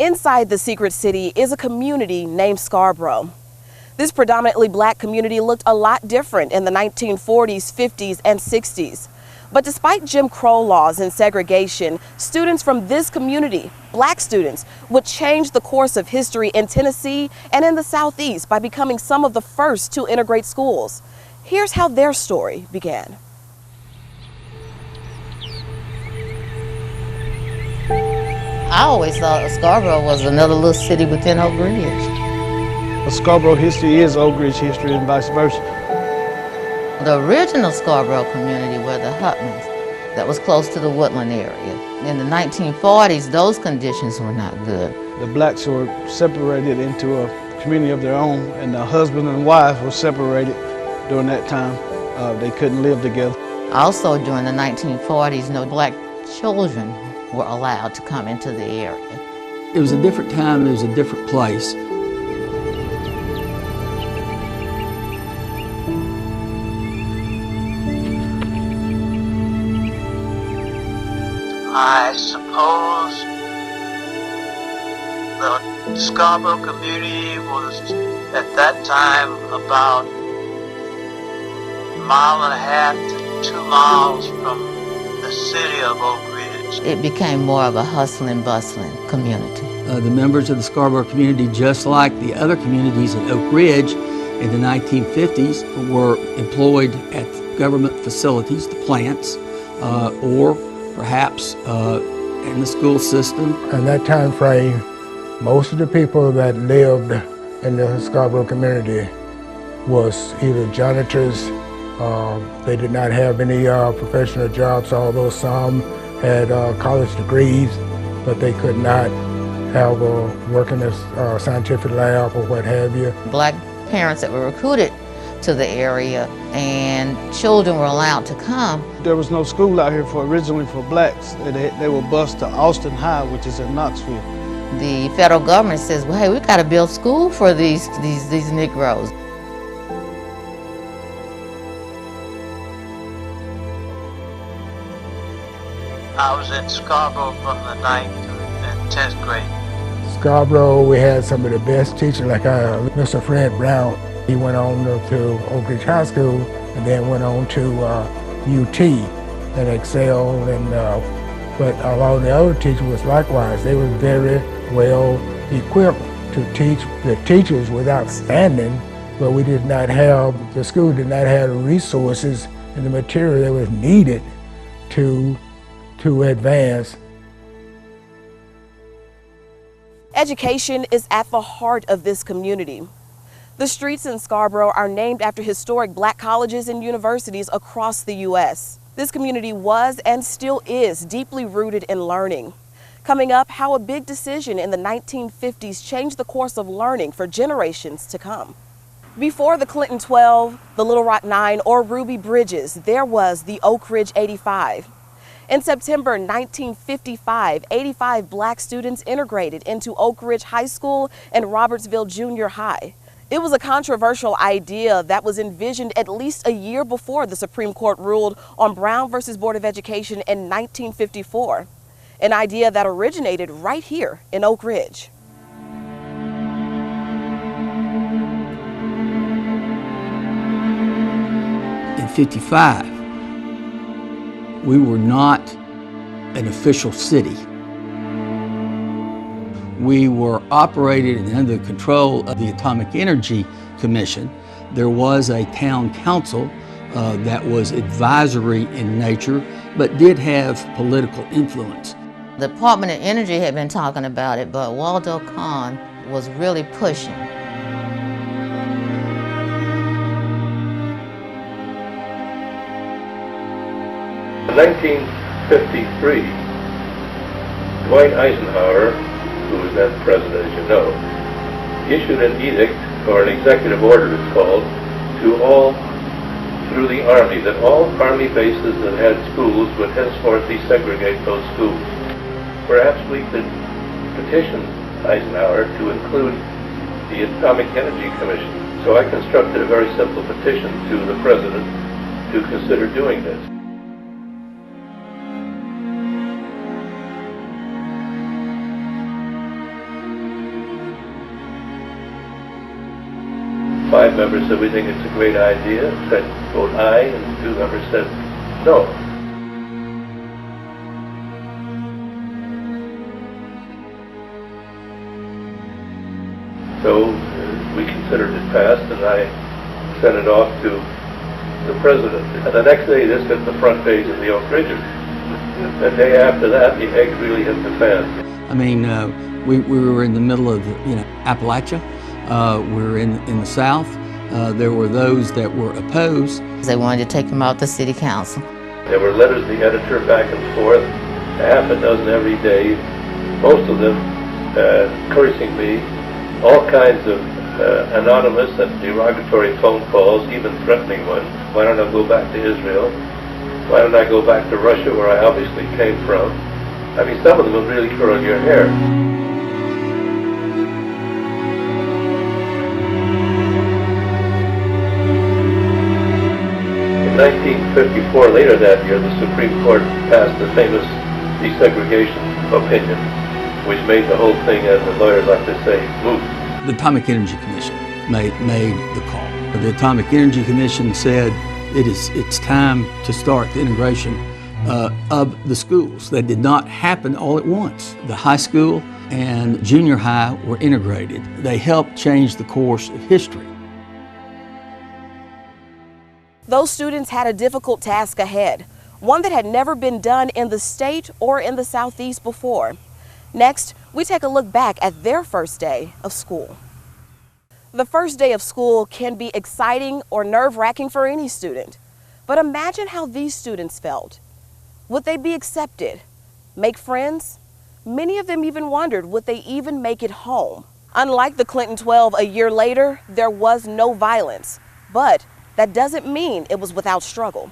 Inside the secret city is a community named Scarboro. This predominantly black community looked a lot different in the 1940s, 50s, and 60s. But despite Jim Crow laws and segregation, students from this community, black students, would change the course of history in Tennessee and in the Southeast by becoming some of the first to integrate schools. Here's how their story began. I always thought Scarboro was another little city within Oak Ridge. Scarboro history is Oak Ridge history and vice versa. The original Scarboro community were the Hutmans that was close to the Woodland area. In the 1940s, those conditions were not good. The blacks were separated into a community of their own, and the husband and wife were separated during that time. They couldn't live together. Also during the 1940s, no black children were allowed to come into the area. It was a different time, it was a different place. I suppose the Scarboro community was at that time about a mile and a half to 2 miles from the city of Oak Ridge. It became more of a hustling, bustling community. The members of the Scarboro community, just like the other communities in Oak Ridge in the 1950s, were employed at government facilities, the plants, or perhaps in the school system. In that time frame, most of the people that lived in the Scarboro community was either janitors. They did not have any professional jobs, although some had college degrees, but they could not have work in a scientific lab or what have you. Black parents that were recruited to the area and children were allowed to come. There was no school out here originally for blacks. They were bused to Austin High, which is in Knoxville. The federal government says, well, hey, we've got to build school for these Negroes. I was in Scarboro from the 9th and 10th grade. Scarboro, we had some of the best teachers, like Mr. Fred Brown. He went on to Oak Ridge High School and then went on to UT and excelled. But a lot of the other teachers was likewise. They were very well equipped to teach. The teachers were outstanding, but we did not have, the school did not have the resources and the material that was needed to advance. Education is at the heart of this community. The streets in Scarboro are named after historic black colleges and universities across the U.S. This community was and still is deeply rooted in learning. Coming up, how a big decision in the 1950s changed the course of learning for generations to come. Before the Clinton 12, the Little Rock 9, or Ruby Bridges, there was the Oak Ridge 85. In September 1955, 85 black students integrated into Oak Ridge High School and Robertsville Junior High. It was a controversial idea that was envisioned at least a year before the Supreme Court ruled on Brown versus Board of Education in 1954, an idea that originated right here in Oak Ridge. In '55, we were not an official city. We were operated under the control of the Atomic Energy Commission. There was a town council that was advisory in nature, but did have political influence. The Department of Energy had been talking about it, but Waldo Kahn was really pushing. In 1953, Dwight Eisenhower, who was then president, as you know, issued an edict, or an executive order it's called, to all through the Army, that all Army bases that had schools would henceforth desegregate those schools. Perhaps we could petition Eisenhower to include the Atomic Energy Commission. So I constructed a very simple petition to the president to consider doing this. 5 members said we think it's a great idea, said vote aye, and 2 members said no. So we considered it passed, and I sent it off to the president. And the next day, this hit the front page of the Oak Ridge. The day after that, the egg really hit the fan. I mean, we were in the middle of, Appalachia. We were in the South. There were those that were opposed. They wanted to take him out to city council. There were letters to the editor back and forth, a half a dozen every day, most of them cursing me, all kinds of anonymous and derogatory phone calls, even threatening ones. Why don't I go back to Israel? Why don't I go back to Russia, where I obviously came from? I mean, some of them will really curl your hair. In 1954, later that year, the Supreme Court passed the famous desegregation opinion, which made the whole thing, as the lawyers like to say, moot. The Atomic Energy Commission made the call. The Atomic Energy Commission said it's time to start the integration of the schools. That did not happen all at once. The high school and junior high were integrated. They helped change the course of history. Those students had a difficult task ahead, one that had never been done in the state or in the Southeast before. Next, we take a look back at their first day of school. The first day of school can be exciting or nerve-wracking for any student. But imagine how these students felt. Would they be accepted? Make friends? Many of them even wondered, would they even make it home? Unlike the Clinton 12 a year later, there was no violence. But that doesn't mean it was without struggle.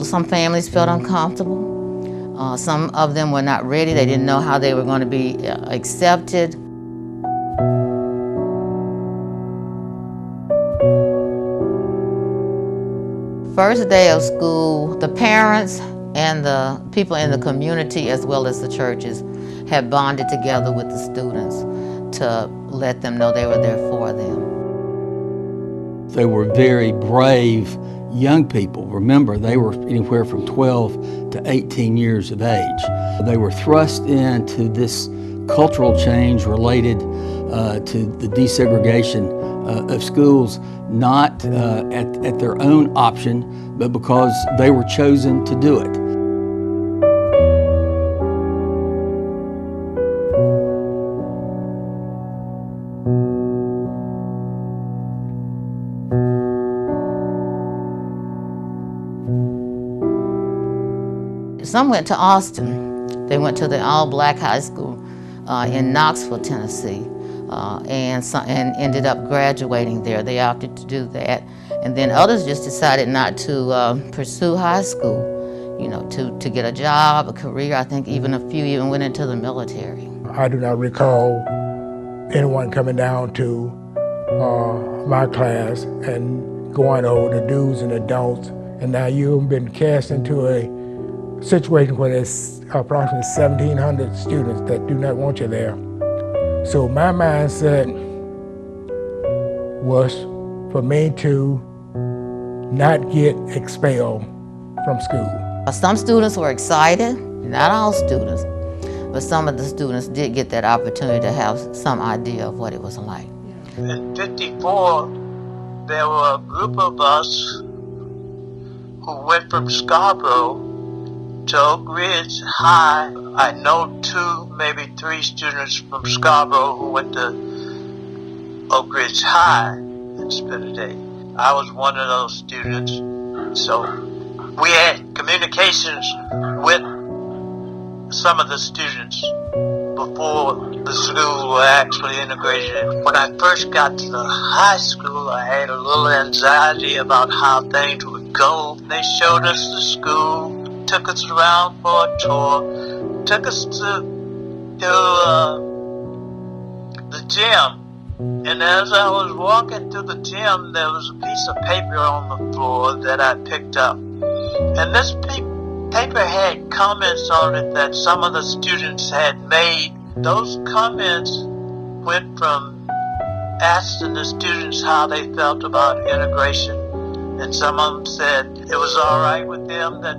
Some families felt uncomfortable. Some of them were not ready. They didn't know how they were going to be accepted. First day of school, the parents and the people in the community, as well as the churches, had bonded together with the students to let them know they were there for them. They were very brave young people. Remember, they were anywhere from 12 to 18 years of age. They were thrust into this cultural change related to the desegregation of schools, not at their own option, but because they were chosen to do it. Some went to Austin. They went to the all-black high school in Knoxville, Tennessee, and ended up graduating there. They opted to do that. And then others just decided not to pursue high school, to get a job, a career. I think even a few even went into the military. I do not recall anyone coming down to my class and going over the do's and the don'ts. And now you've been cast into a situation where there's approximately 1,700 students that do not want you there. So my mindset was for me to not get expelled from school. Some students were excited, not all students, but some of the students did get that opportunity to have some idea of what it was like. In '54, there were a group of us who went from Scarborough to Oak Ridge High. I know 2, maybe 3 students from Scarborough who went to Oak Ridge High and spent a day. I was one of those students, so we had communications with some of the students before the schools were actually integrated. When I first got to the high school, I had a little anxiety about how things would go. They showed us the school, took us around for a tour, took us to the gym. And as I was walking to the gym, there was a piece of paper on the floor that I picked up. And this paper had comments on it that some of the students had made. Those comments went from asking the students how they felt about integration, and some of them said it was all right with them that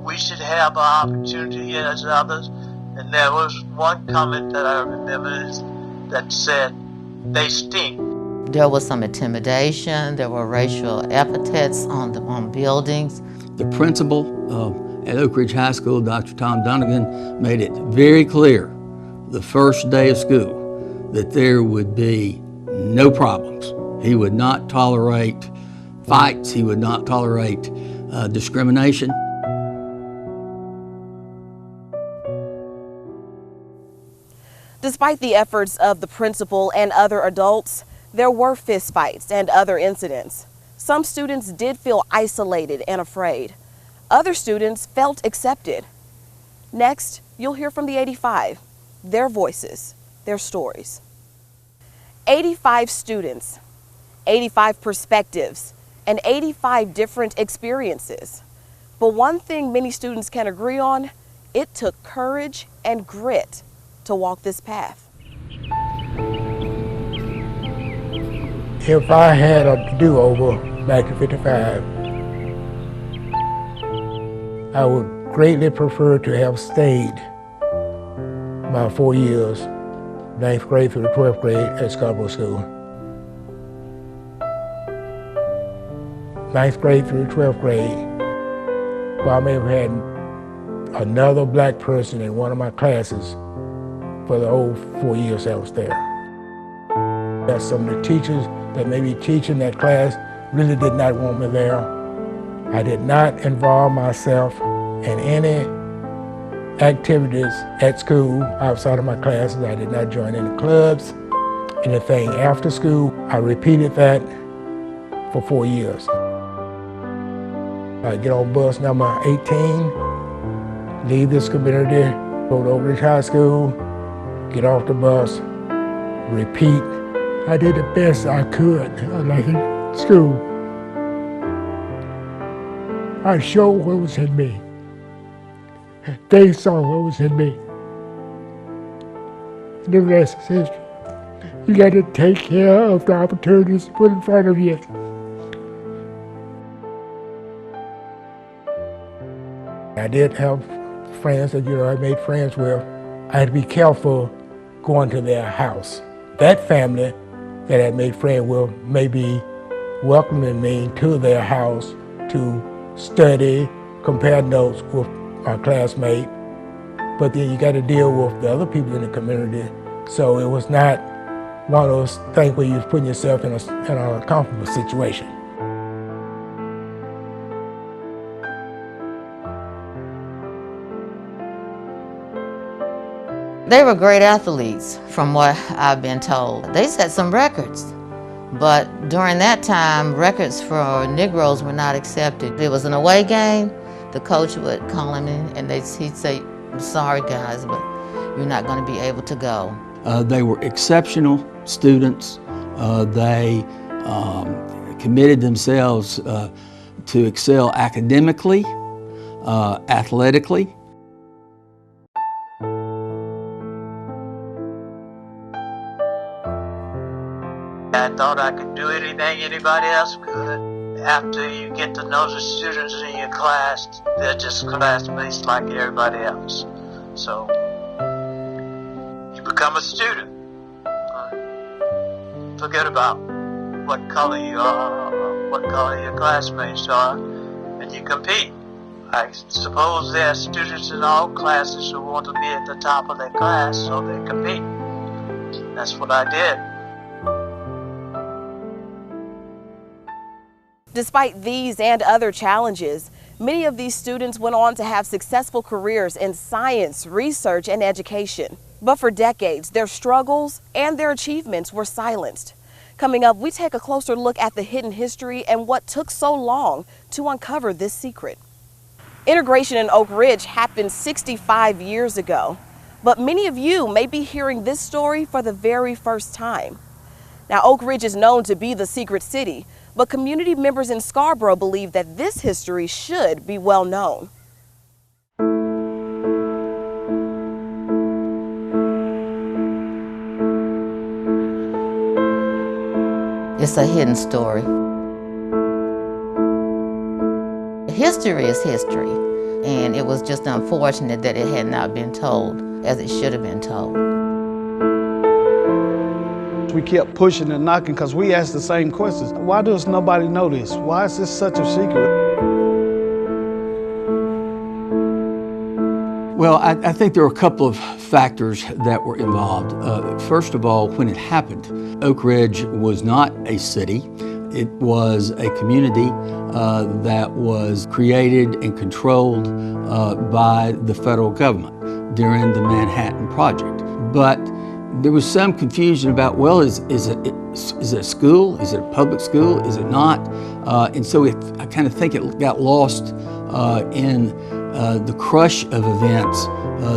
we should have an opportunity as others. And there was one comment that I remember that said, they stink. There was some intimidation, there were racial epithets on buildings. The principal at Oak Ridge High School, Dr. Tom Donegan, made it very clear the first day of school that there would be no problems. He would not tolerate fights, he would not tolerate discrimination. Despite the efforts of the principal and other adults, there were fistfights and other incidents. Some students did feel isolated and afraid. Other students felt accepted. Next, you'll hear from the 85, their voices, their stories. 85 students, 85 perspectives, and 85 different experiences. But one thing many students can agree on, it took courage and grit to walk this path. If I had a do-over back in '55, I would greatly prefer to have stayed my 4 years, 9th grade through the 12th grade at Scarboro School. 9th grade through the 12th grade, well, I may have had another black person in one of my classes for the whole 4 years I was there. That some of the teachers that may be teaching that class really did not want me there. I did not involve myself in any activities at school outside of my classes. I did not join any clubs, anything after school. I repeated that for 4 years. I get on bus number 18, leave this community, go to Oak Ridge High School, get off the bus, repeat. I did the best I could, like in school. I showed what was in me. They saw what was in me. The rest is history. You got to take care of the opportunities put in front of you. I did have friends that I made friends with. I had to be careful going to their house. That family that I made friends with may be welcoming me to their house to study, compare notes with my classmate, but then you got to deal with the other people in the community. So it was not one of those things where you're putting yourself in a comfortable situation. They were great athletes, from what I've been told. They set some records, but during that time, records for Negroes were not accepted. It was an away game. The coach would call him in, and he'd say, "I'm sorry, guys, but you're not going to be able to go." They were exceptional students. They committed themselves to excel academically, athletically. I thought I could do anything anybody else could. After you get to know the students in your class, they're just classmates like everybody else. So you become a student. Forget about what color you are or what color your classmates are, and you compete. I suppose there are students in all classes who want to be at the top of their class, so they compete. That's what I did. Despite these and other challenges, many of these students went on to have successful careers in science, research, and education. But for decades, their struggles and their achievements were silenced. Coming up, we take a closer look at the hidden history and what took so long to uncover this secret. Integration in Oak Ridge happened 65 years ago, but many of you may be hearing this story for the very first time. Now, Oak Ridge is known to be the secret city, but community members in Scarboro believe that this history should be well known. It's a hidden story. History is history, and it was just unfortunate that it had not been told as it should have been told. We kept pushing and knocking because we asked the same questions. Why does nobody know this? Why is this such a secret? Well, I think there were a couple of factors that were involved. First of all, when it happened, Oak Ridge was not a city. It was a community that was created and controlled by the federal government during the Manhattan Project. But there was some confusion about, well, is it a school? Is it a public school? Is it not? And so I kind of think it got lost in the crush of events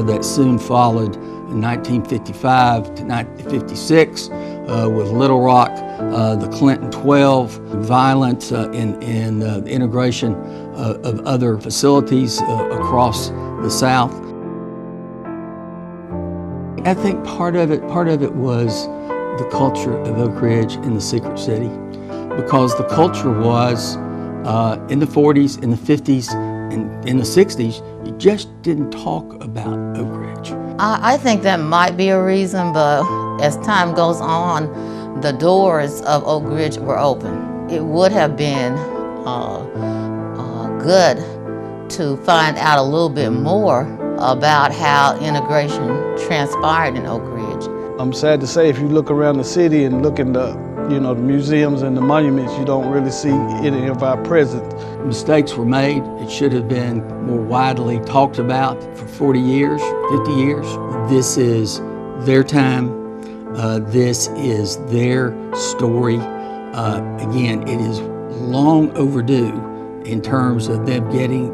that soon followed in 1955 to 1956 with Little Rock, the Clinton 12, violence and the integration of other facilities across the South. I think part of it was the culture of Oak Ridge in the secret city, because the culture was in the 40s, in the 50s, and in the 60s, you just didn't talk about Oak Ridge. I think that might be a reason, but as time goes on, the doors of Oak Ridge were open. It would have been good to find out a little bit more about how integration transpired in Oak Ridge. I'm sad to say, if you look around the city and look in the museums and the monuments, you don't really see any of our presence. Mistakes were made. It should have been more widely talked about for 40 years, 50 years. This is their time. This is their story. Again, it is long overdue in terms of them getting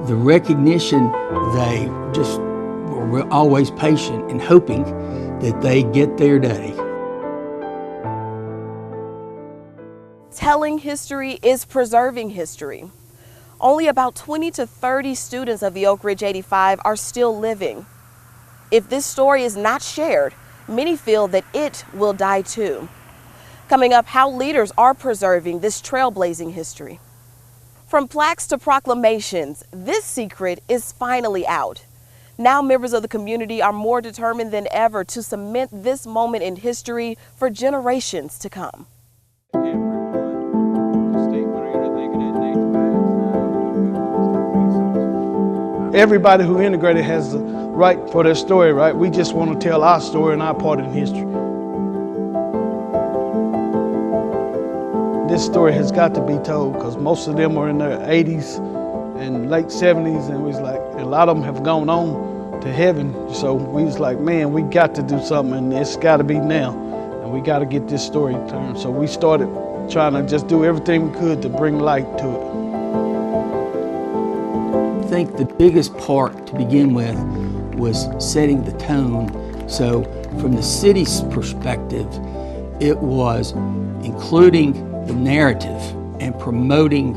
the recognition. They just were always patient and hoping that they get their day. Telling history is preserving history. Only about 20 to 30 students of the Oak Ridge 85 are still living. If this story is not shared, many feel that it will die too. Coming up, how leaders are preserving this trailblazing history. From plaques to proclamations, this secret is finally out. Now members of the community are more determined than ever to cement this moment in history for generations to come. Everybody who integrated has the right for their story, right? We just want to tell our story and our part in history. This story has got to be told because most of them are in their 80s and late 70s, and a lot of them have gone on to heaven. So we was like, man, we got to do something, and it's got to be now, and we got to get this story turned. So we started trying to just do everything we could to bring light to it. I think the biggest part to begin with was setting the tone. So from the city's perspective, it was including the narrative and promoting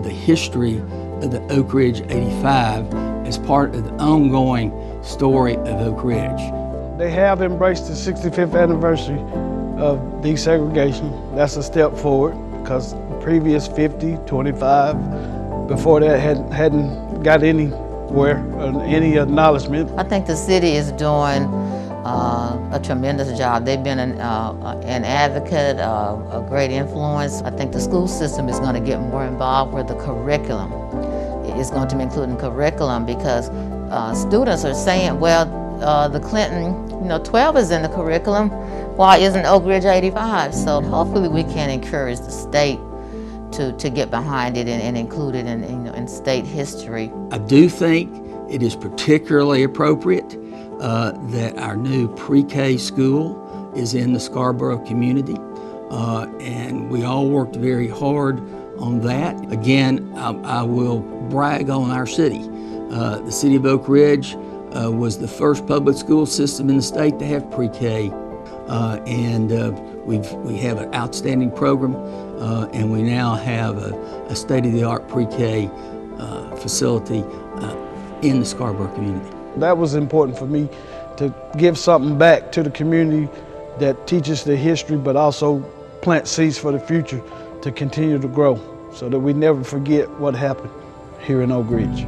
the history of the Oak Ridge 85 as part of the ongoing story of Oak Ridge. They have embraced the 65th anniversary of desegregation. That's a step forward because the previous 50, 25, before that hadn't got anywhere, any acknowledgement. I think the city is doing a tremendous job. They've been an advocate, a great influence. I think the school system is going to get more involved with the curriculum. It's going to be included in curriculum because students are saying, well, the Clinton 12 is in the curriculum. Why isn't Oak Ridge 85? So hopefully we can encourage the state to get behind it and include it in state history. I do think it is particularly appropriate that our new pre-K school is in the Scarboro community, and we all worked very hard on that. Again, I will brag on our city. The city of Oak Ridge was the first public school system in the state to have pre-K, and we have an outstanding program, and we now have a state-of-the-art pre-K facility in the Scarboro community. That was important for me to give something back to the community that teaches the history, but also plant seeds for the future to continue to grow so that we never forget what happened here in Oak Ridge.